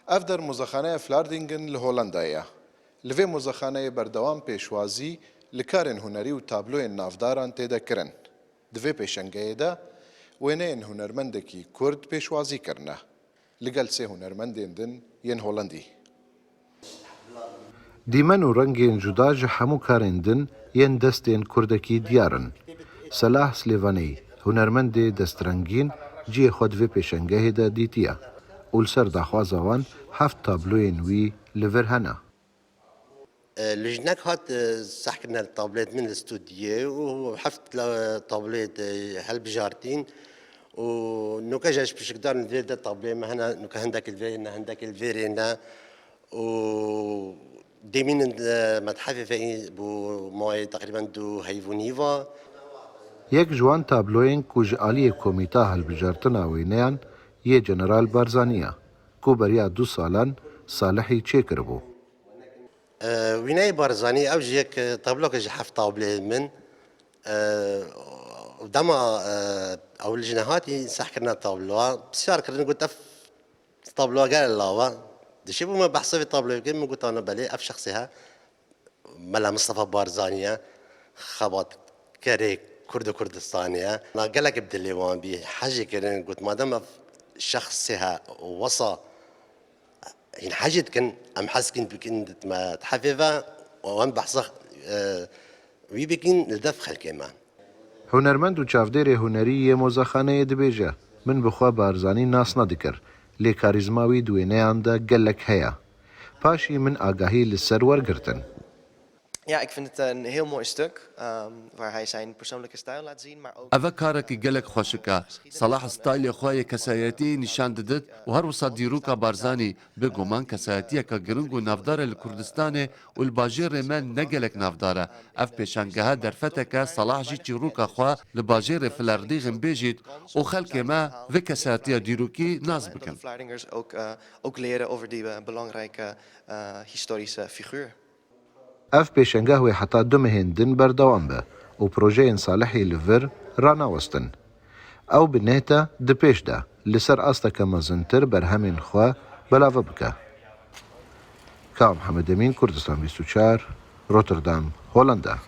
اف در موزخانه فلاردینگن لهولندایه. لوی موزخانه بردوام پیشوازی لکارن هنری و تابلوی نافداران تیدا کرن. دوی پیشنگه دا وینه هنرمندکی کرد پیشوازی کرنه. لگل سه هنرمندین دن ین هولندی. دیمن و رنگین جدا جحمو کارندن ین دستین کردکی دیارن. صلاح سلیوانی هنرمند دسترنگین جی خود وی پیشنگه دا دیتیا. اول سر داخوازوان هفت تابلوین وی لور هنه. لجناك هات سحكنا الطابلات من الاستوديو وحفت طابلات هالبجارتين ونوكا جاش باش نقدر ندير دا الطابلات ما هنا نوكا هنداك الفيرينا هنداك الفيرينا و ديمين متحفي في بو موي تقريبا دو هيفونيفا یک جوان تابلوین کوج عالی کمیته هالبجارتنا وینیان یه جنرال بارزانیه کو بریا 2 سالان صالحی چه کربو. ويناي بارزاني او جيك طابلوك جحف طابلة من دما او الجناهاتي سحكرنا طابلوها بسيار كرنا قلت اف طابلوها قال الله دشي ما بحسب طابلوها كيف ما قلت انا بالي اف شخصها ملا مصطفى بارزانية خبط كريك كردستانية انا قال لك بدليوان بي حاجة كرنا قلت ما دام شخصها وصى این حاجت کن ام حس کن بکن ما تحفظه وام بحث وی بکن لدف خلق ما. هنرمند و چافدار هنری موزخانه دبیجه من بخوا بارزانی ناس ندکر لی کاریزماوی دوینه آنده گلک هیا. پاشی من آگاهی لسرور گرتن. Ja, ik vind het een heel mooi stuk waar hij zijn persoonlijke stijl laat zien, maar ook... ئەڤە کارێکی گەلێک خۆشکە سەلاح ستایلی خۆی کەسایەتی نیشان دەدات و هەروەسا دیروکە بارزانی بێگومان کەسایەتیەکە گرنگ و نافدارە لە کوردستانێ و باژێرێ me نەگەلێک نافدارە ئەف پێشانگەها دەرفەتەکە سەلاحژی چیرروکە خوا لە باژێرێ فلاردیغن بێژیت و خەلکێ me vê کەسایەتیە دیروکی ناز بکەن. Vlaardingers ook leren over die belangrijke historische figuur. اف پیشنگه و حتی 2 مهندن بردوام به و پروژه صالحی لور رانا وستن. او بنهتا دپیش ده لسر استا کمازنتر بر همین خوا بلاوه بکه. کام محمد امین کردستان 24 روتردام هولندا.